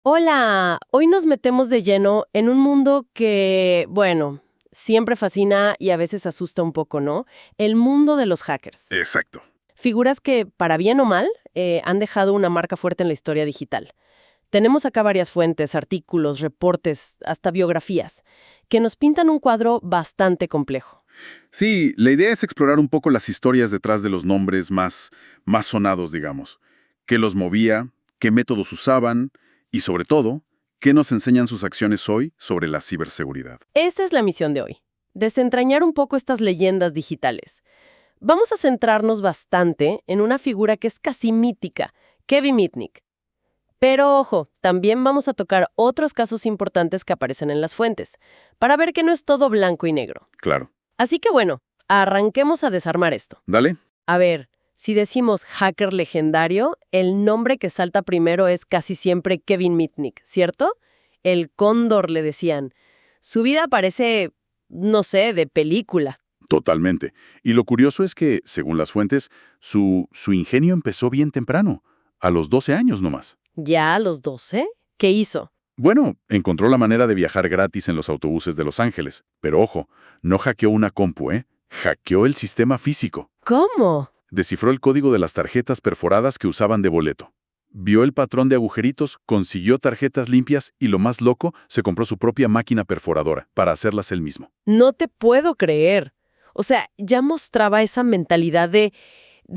Hola, hoy nos metemos de lleno en un mundo que, bueno, siempre fascina y a veces asusta un poco, ¿no? El mundo de los hackers. Exacto. Figuras que, para bien o mal, han dejado una marca fuerte en la historia digital. Tenemos acá varias fuentes, artículos, reportes, hasta biografías, que nos pintan un cuadro bastante complejo. Sí, la idea es explorar un poco las historias detrás de los nombres más sonados, digamos. ¿Qué los movía? ¿Qué métodos usaban? Y sobre todo, ¿qué nos enseñan sus acciones hoy sobre la ciberseguridad? Esa es la misión de hoy, desentrañar un poco estas leyendas digitales. Vamos a centrarnos bastante en una figura que es casi mítica, Kevin Mitnick. Pero ojo, también vamos a tocar otros casos importantes que aparecen en las fuentes, para ver que no es todo blanco y negro. Claro. Así que bueno, arranquemos a desarmar esto. Dale. A ver, si decimos hacker legendario, el nombre que salta primero es casi siempre Kevin Mitnick, ¿cierto? El cóndor le decían. Su vida parece, no sé, de película. Totalmente. Y lo curioso es que, según las fuentes, su ingenio empezó bien temprano, a los 12 años nomás. ¿Ya a los 12? ¿Qué hizo? Bueno, encontró la manera de viajar gratis en los autobuses de Los Ángeles. Pero ojo, no hackeó una compu, ¿eh? Hackeó el sistema físico. ¿Cómo? Descifró el código de las tarjetas perforadas que usaban de boleto. Vio el patrón de agujeritos, consiguió tarjetas limpias y, lo más loco, se compró su propia máquina perforadora para hacerlas él mismo. No te puedo creer. O sea, ya mostraba esa mentalidad de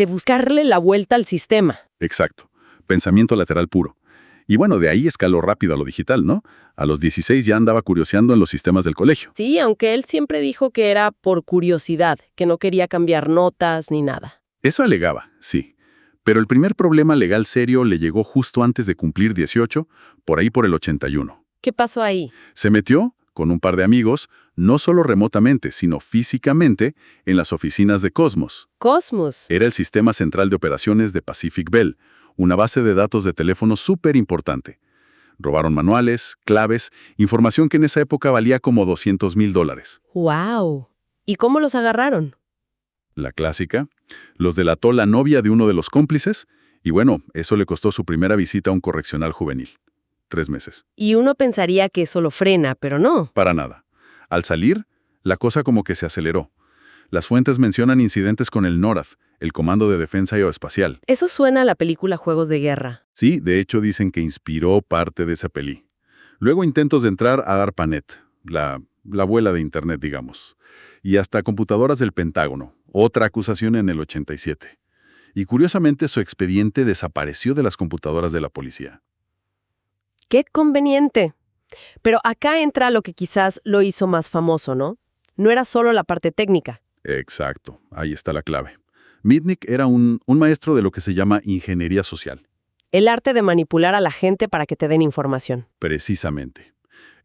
buscarle la vuelta al sistema. Exacto. Pensamiento lateral puro. Y bueno, de ahí escaló rápido a lo digital, ¿no? A los 16 ya andaba curioseando en los sistemas del colegio. Sí, aunque él siempre dijo que era por curiosidad, que no quería cambiar notas ni nada. Eso alegaba, sí. Pero el primer problema legal serio le llegó justo antes de cumplir 18, por ahí por el 81. ¿Qué pasó ahí? Se metió, con un par de amigos, no solo remotamente, sino físicamente, en las oficinas de Cosmos. Cosmos. Era el sistema central de operaciones de Pacific Bell, una base de datos de teléfono súper importante. Robaron manuales, claves, información que en esa época valía como $200,000. ¡Wow! ¿Y cómo los agarraron? La clásica. Los delató la novia de uno de los cómplices, y bueno, eso le costó su primera visita a un correccional juvenil. 3 meses. Y uno pensaría que eso lo frena, pero no. Para nada. Al salir, la cosa como que se aceleró. Las fuentes mencionan incidentes con el NORAD, el Comando de Defensa Aeroespacial. Eso suena a la película Juegos de Guerra. Sí, de hecho dicen que inspiró parte de esa peli. Luego intentos de entrar a DARPANET, la abuela de Internet, digamos. Y hasta computadoras del Pentágono, otra acusación en el 87. Y curiosamente su expediente desapareció de las computadoras de la policía. ¡Qué conveniente! Pero acá entra lo que quizás lo hizo más famoso, ¿no? No era solo la parte técnica. Exacto, ahí está la clave. Mitnick era un maestro de lo que se llama ingeniería social. El arte de manipular a la gente para que te den información. Precisamente.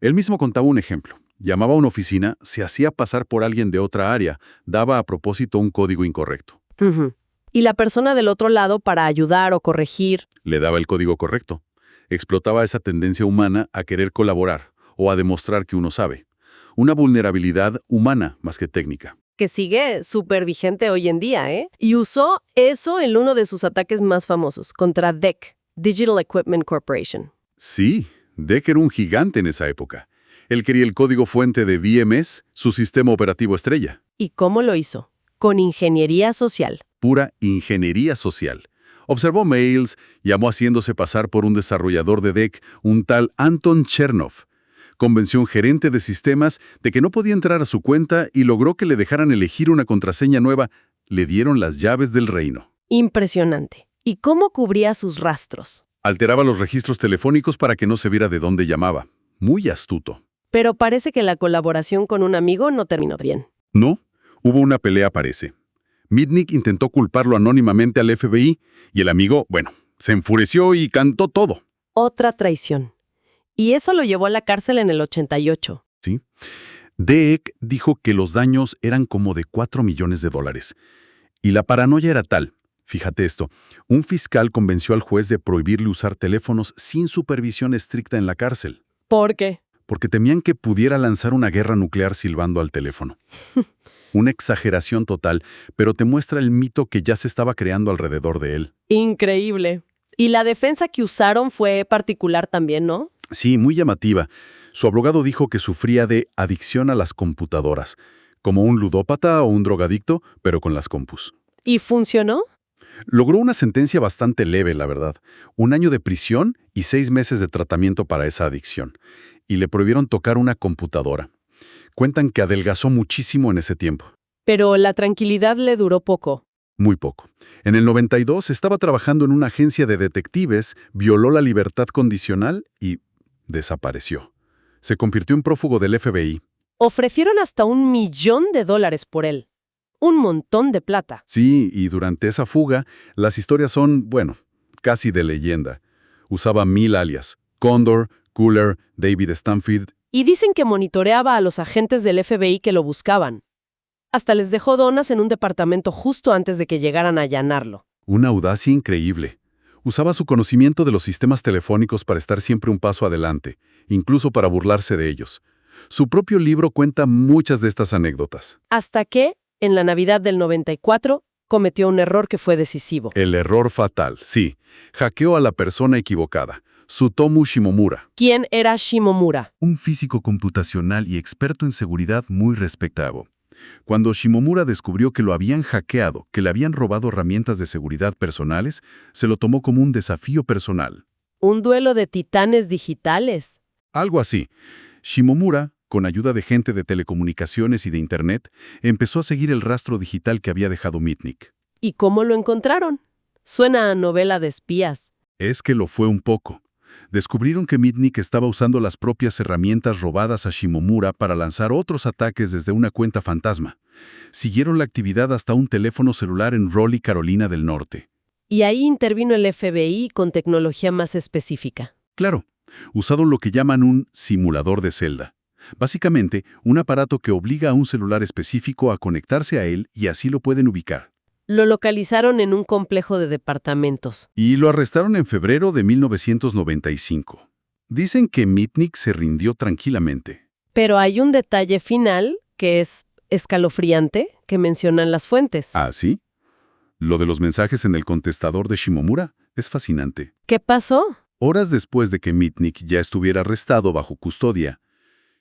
Él mismo contaba un ejemplo. Llamaba a una oficina, se hacía pasar por alguien de otra área, daba a propósito un código incorrecto. Ujú. Y la persona del otro lado, para ayudar o corregir. Le daba el código correcto. Explotaba esa tendencia humana a querer colaborar o a demostrar que uno sabe. Una vulnerabilidad humana más que técnica. Que sigue súper vigente hoy en día, ¿eh? Y usó eso en uno de sus ataques más famosos, contra DEC, Digital Equipment Corporation. Sí, DEC era un gigante en esa época. Él quería el código fuente de VMS, su sistema operativo estrella. ¿Y cómo lo hizo? Con ingeniería social. Pura ingeniería social. Observó mails, llamó haciéndose pasar por un desarrollador de DEC, un tal Anton Chernov. Convenció a un gerente de sistemas de que no podía entrar a su cuenta y logró que le dejaran elegir una contraseña nueva. Le dieron las llaves del reino. Impresionante. ¿Y cómo cubría sus rastros? Alteraba los registros telefónicos para que no se viera de dónde llamaba. Muy astuto. Pero parece que la colaboración con un amigo no terminó bien. No, hubo una pelea, parece. Mitnick intentó culparlo anónimamente al FBI y el amigo, bueno, se enfureció y cantó todo. Otra traición. Y eso lo llevó a la cárcel en el 88. ¿Sí? DEC dijo que los daños eran como de $4 millones. Y la paranoia era tal. Fíjate esto, un fiscal convenció al juez de prohibirle usar teléfonos sin supervisión estricta en la cárcel. ¿Por qué? Porque temían que pudiera lanzar una guerra nuclear silbando al teléfono. Una exageración total, pero te muestra el mito que ya se estaba creando alrededor de él. Increíble. Y la defensa que usaron fue particular también, ¿no? Sí, muy llamativa. Su abogado dijo que sufría de adicción a las computadoras, como un ludópata o un drogadicto, pero con las compus. ¿Y funcionó? Logró una sentencia bastante leve, la verdad. 1 año de prisión y 6 meses de tratamiento para esa adicción. Y le prohibieron tocar una computadora. Cuentan que adelgazó muchísimo en ese tiempo. Pero la tranquilidad le duró poco. Muy poco. En el 92 estaba trabajando en una agencia de detectives, violó la libertad condicional y desapareció. Se convirtió en prófugo del FBI. Ofrecieron hasta $1.000.000 por él. Un montón de plata. Sí, y durante esa fuga, las historias son, bueno, casi de leyenda. Usaba 1000 alias: Condor, Cooler, David Stanfield. Y dicen que monitoreaba a los agentes del FBI que lo buscaban. Hasta les dejó donas en un departamento justo antes de que llegaran a allanarlo. Una audacia increíble. Usaba su conocimiento de los sistemas telefónicos para estar siempre un paso adelante, incluso para burlarse de ellos. Su propio libro cuenta muchas de estas anécdotas. Hasta que, en la Navidad del 94, cometió un error que fue decisivo. El error fatal, sí. Hackeó a la persona equivocada, Tsutomu Shimomura. ¿Quién era Shimomura? Un físico computacional y experto en seguridad muy respetado. Cuando Shimomura descubrió que lo habían hackeado, que le habían robado herramientas de seguridad personales, se lo tomó como un desafío personal. Un duelo de titanes digitales. Algo así. Shimomura, con ayuda de gente de telecomunicaciones y de Internet, empezó a seguir el rastro digital que había dejado Mitnick. ¿Y cómo lo encontraron? Suena a novela de espías. Es que lo fue un poco. Descubrieron que Mitnick estaba usando las propias herramientas robadas a Shimomura para lanzar otros ataques desde una cuenta fantasma. Siguieron la actividad hasta un teléfono celular en Raleigh, Carolina del Norte. Y ahí intervino el FBI con tecnología más específica. Claro, usaron lo que llaman un simulador de celda. Básicamente, un aparato que obliga a un celular específico a conectarse a él y así lo pueden ubicar. Lo localizaron en un complejo de departamentos. Y lo arrestaron en febrero de 1995. Dicen que Mitnick se rindió tranquilamente. Pero hay un detalle final que es escalofriante que mencionan las fuentes. ¿Ah, sí? Lo de los mensajes en el contestador de Shimomura es fascinante. ¿Qué pasó? Horas después de que Mitnick ya estuviera arrestado bajo custodia,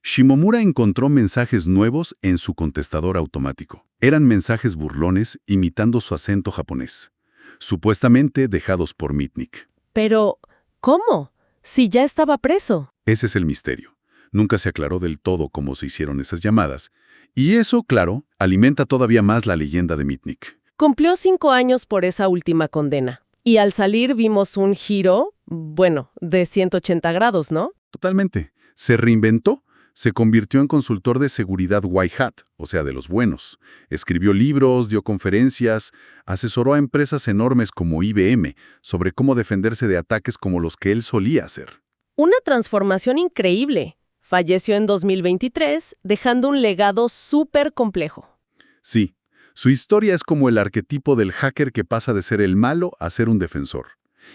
Shimomura encontró mensajes nuevos en su contestador automático. Eran mensajes burlones imitando su acento japonés, supuestamente dejados por Mitnick. Pero, ¿cómo? Si ya estaba preso. Ese es el misterio. Nunca se aclaró del todo cómo se hicieron esas llamadas. Y eso, claro, alimenta todavía más la leyenda de Mitnick. Cumplió 5 años por esa última condena. Y al salir vimos un giro, de 180 grados, ¿no? Totalmente. Se reinventó. Se convirtió en consultor de seguridad White Hat, o sea, de los buenos. Escribió libros, dio conferencias, asesoró a empresas enormes como IBM sobre cómo defenderse de ataques como los que él solía hacer. Una transformación increíble. Falleció en 2023, dejando un legado súper complejo. Sí, su historia es como el arquetipo del hacker que pasa de ser el malo a ser un defensor.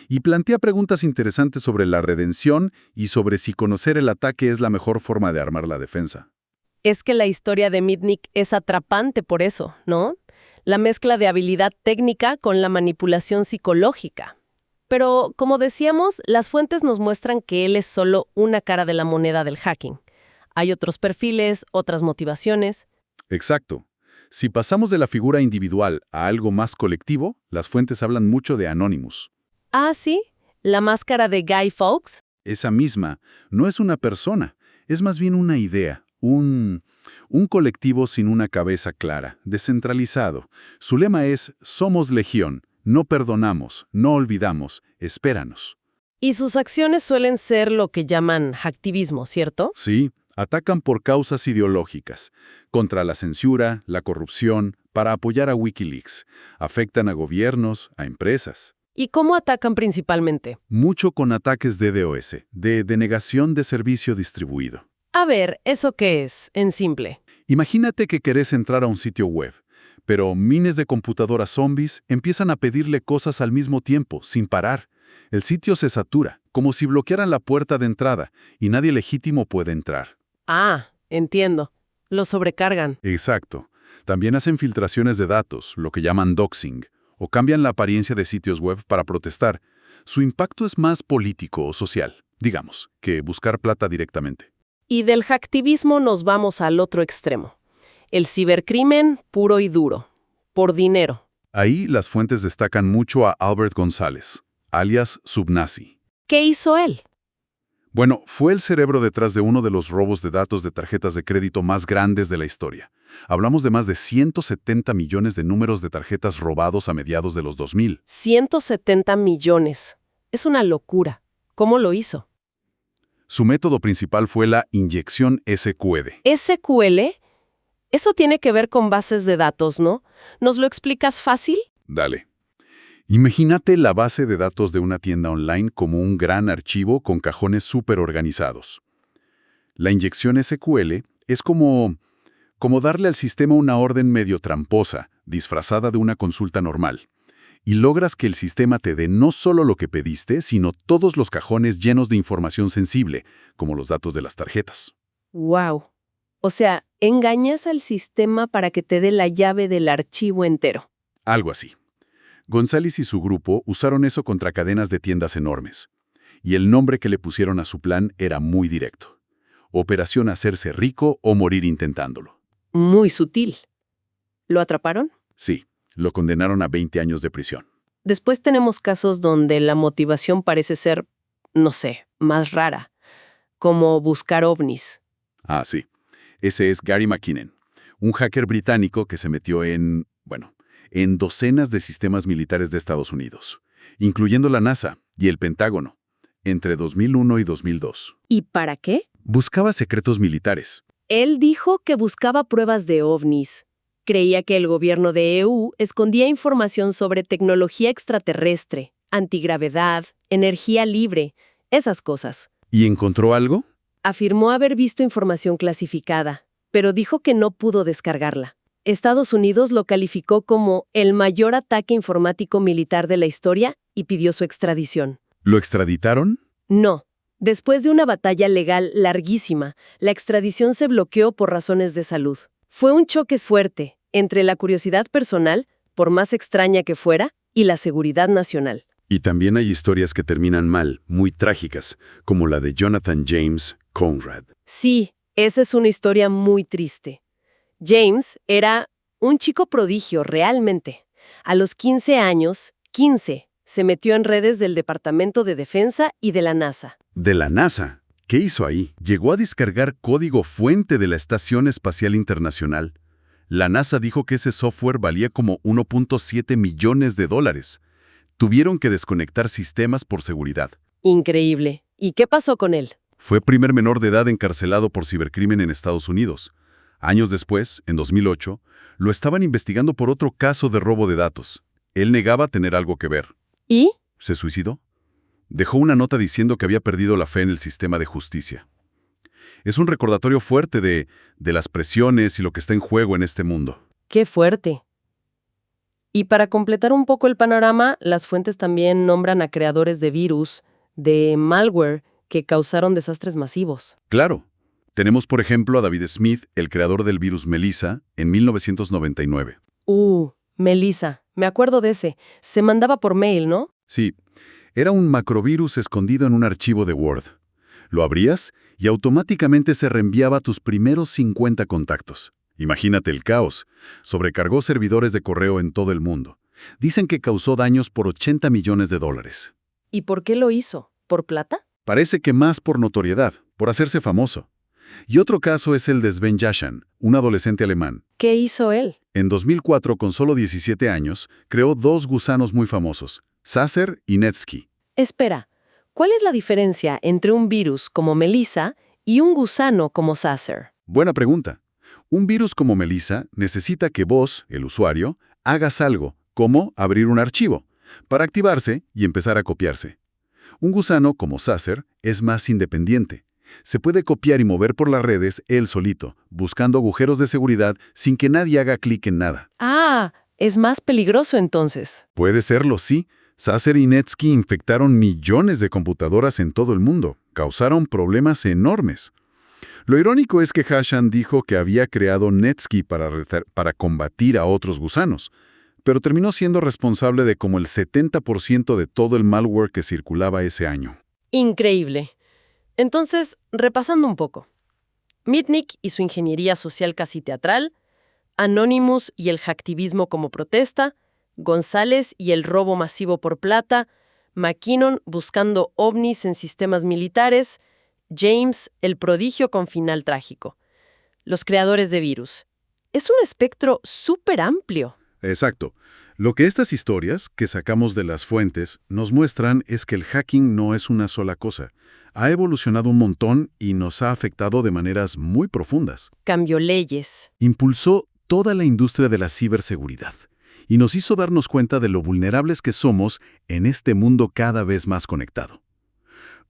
Y plantea preguntas interesantes sobre la redención y sobre si conocer el ataque es la mejor forma de armar la defensa. Es que la historia de Mitnick es atrapante por eso, ¿no? La mezcla de habilidad técnica con la manipulación psicológica. Pero, como decíamos, las fuentes nos muestran que él es solo una cara de la moneda del hacking. Hay otros perfiles, otras motivaciones. Exacto. Si pasamos de la figura individual a algo más colectivo, las fuentes hablan mucho de Anonymous. Ah, sí, la máscara de Guy Fawkes. Esa misma no es una persona, es más bien una idea, un colectivo sin una cabeza clara, descentralizado. Su lema es «Somos legión, no perdonamos, no olvidamos, espéranos». Y sus acciones suelen ser lo que llaman hacktivismo, ¿cierto? Sí, atacan por causas ideológicas, contra la censura, la corrupción, para apoyar a Wikileaks. Afectan a gobiernos, a empresas. ¿Y cómo atacan principalmente? Mucho con ataques de DDoS, de denegación de servicio distribuido. A ver, ¿eso qué es, en simple? Imagínate que querés entrar a un sitio web, pero miles de computadoras zombies empiezan a pedirle cosas al mismo tiempo, sin parar. El sitio se satura, como si bloquearan la puerta de entrada, y nadie legítimo puede entrar. Ah, entiendo. Lo sobrecargan. Exacto. También hacen filtraciones de datos, lo que llaman doxing, o cambian la apariencia de sitios web para protestar. Su impacto es más político o social, digamos, que buscar plata directamente. Y del hacktivismo nos vamos al otro extremo. El cibercrimen puro y duro. Por dinero. Ahí las fuentes destacan mucho a Albert González, alias Subnazi. ¿Qué hizo él? Bueno, fue el cerebro detrás de uno de los robos de datos de tarjetas de crédito más grandes de la historia. Hablamos de más de 170 millones de números de tarjetas robados a mediados de los 2000. 170 millones. Es una locura. ¿Cómo lo hizo? Su método principal fue la inyección SQL. ¿SQL? Eso tiene que ver con bases de datos, ¿no? ¿Nos lo explicas fácil? Dale. Imagínate la base de datos de una tienda online como un gran archivo con cajones súper organizados. La inyección SQL es como darle al sistema una orden medio tramposa, disfrazada de una consulta normal. Y logras que el sistema te dé no solo lo que pediste, sino todos los cajones llenos de información sensible, como los datos de las tarjetas. ¡Wow! O sea, engañas al sistema para que te dé la llave del archivo entero. Algo así. González y su grupo usaron eso contra cadenas de tiendas enormes. Y el nombre que le pusieron a su plan era muy directo. Operación Hacerse Rico o Morir Intentándolo. Muy sutil. ¿Lo atraparon? Sí, lo condenaron a 20 años de prisión. Después tenemos casos donde la motivación parece ser, no sé, más rara, como buscar ovnis. Ah, sí. Ese es Gary McKinnon, un hacker británico que se metió en docenas de sistemas militares de Estados Unidos, incluyendo la NASA y el Pentágono, entre 2001 y 2002. ¿Y para qué? Buscaba secretos militares. Él dijo que buscaba pruebas de ovnis. Creía que el gobierno de EU escondía información sobre tecnología extraterrestre, antigravedad, energía libre, esas cosas. ¿Y encontró algo? Afirmó haber visto información clasificada, pero dijo que no pudo descargarla. Estados Unidos lo calificó como el mayor ataque informático militar de la historia y pidió su extradición. ¿Lo extraditaron? No. Después de una batalla legal larguísima, la extradición se bloqueó por razones de salud. Fue un choque fuerte entre la curiosidad personal, por más extraña que fuera, y la seguridad nacional. Y también hay historias que terminan mal, muy trágicas, como la de Jonathan James Conrad. Sí, esa es una historia muy triste. James era un chico prodigio realmente. A los 15 años, se metió en redes del Departamento de Defensa y de la NASA. ¿De la NASA? ¿Qué hizo ahí? Llegó a descargar código fuente de la Estación Espacial Internacional. La NASA dijo que ese software valía como 1.7 millones de dólares. Tuvieron que desconectar sistemas por seguridad. Increíble. ¿Y qué pasó con él? Fue primer menor de edad encarcelado por cibercrimen en Estados Unidos. Años después, en 2008, lo estaban investigando por otro caso de robo de datos. Él negaba tener algo que ver. ¿Y? ¿Se suicidó? Dejó una nota diciendo que había perdido la fe en el sistema de justicia. Es un recordatorio fuerte de las presiones y lo que está en juego en este mundo. ¡Qué fuerte! Y para completar un poco el panorama, las fuentes también nombran a creadores de virus, de malware, que causaron desastres masivos. Claro. Tenemos, por ejemplo, a David Smith, el creador del virus Melissa, en 1999. Melissa. Me acuerdo de ese. Se mandaba por mail, ¿no? Sí. Era un macrovirus escondido en un archivo de Word. Lo abrías y automáticamente se reenviaba a tus primeros 50 contactos. Imagínate el caos. Sobrecargó servidores de correo en todo el mundo. Dicen que causó daños por 80 millones de dólares. ¿Y por qué lo hizo? ¿Por plata? Parece que más por notoriedad, por hacerse famoso. Y otro caso es el de Sven Jashan, un adolescente alemán. ¿Qué hizo él? En 2004, con solo 17 años, creó dos gusanos muy famosos, Sacer y Netsky. Espera, ¿cuál es la diferencia entre un virus como Melissa y un gusano como Sacer? Buena pregunta. Un virus como Melissa necesita que vos, el usuario, hagas algo, como abrir un archivo, para activarse y empezar a copiarse. Un gusano como Sacer es más independiente. Se puede copiar y mover por las redes él solito, buscando agujeros de seguridad sin que nadie haga clic en nada. Ah, es más peligroso entonces. Puede serlo, sí. Sacer y Netsky infectaron millones de computadoras en todo el mundo. Causaron problemas enormes. Lo irónico es que Jashan dijo que había creado Netsky para combatir a otros gusanos. pero terminó siendo responsable de como el 70% de todo el malware que circulaba ese año. Increíble. Entonces, repasando un poco. Mitnick y su ingeniería social casi teatral, Anonymous y el hacktivismo como protesta, González y el robo masivo por plata, McKinnon buscando ovnis en sistemas militares, James, el prodigio con final trágico. Los creadores de virus. Es un espectro súper amplio. Exacto. Lo que estas historias, que sacamos de las fuentes, nos muestran es que el hacking no es una sola cosa. Ha evolucionado un montón y nos ha afectado de maneras muy profundas. Cambió leyes. Impulsó toda la industria de la ciberseguridad y nos hizo darnos cuenta de lo vulnerables que somos en este mundo cada vez más conectado.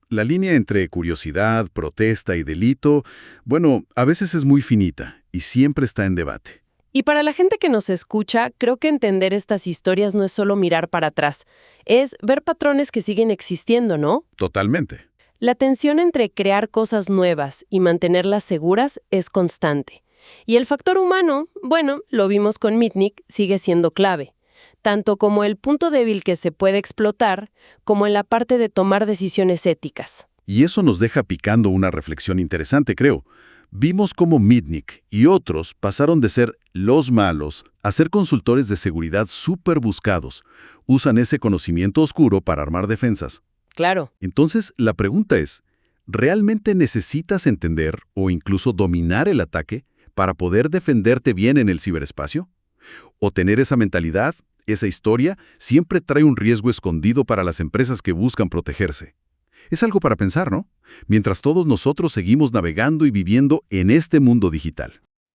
La línea entre curiosidad, protesta y delito, bueno, a veces es muy finita y siempre está en debate. Y para la gente que nos escucha, creo que entender estas historias no es solo mirar para atrás, es ver patrones que siguen existiendo, ¿no? Totalmente. La tensión entre crear cosas nuevas y mantenerlas seguras es constante. Y el factor humano, bueno, lo vimos con Mitnick, sigue siendo clave, tanto como el punto débil que se puede explotar, como en la parte de tomar decisiones éticas. Y eso nos deja picando una reflexión interesante, creo. Vimos cómo Mitnick y otros pasaron de ser los malos a ser consultores de seguridad súper buscados. Usan ese conocimiento oscuro para armar defensas. Claro. Entonces, la pregunta es, ¿realmente necesitas entender o incluso dominar el ataque para poder defenderte bien en el ciberespacio? ¿O tener esa mentalidad, esa historia, siempre trae un riesgo escondido para las empresas que buscan protegerse? Es algo para pensar, ¿no? Mientras todos nosotros seguimos navegando y viviendo en este mundo digital.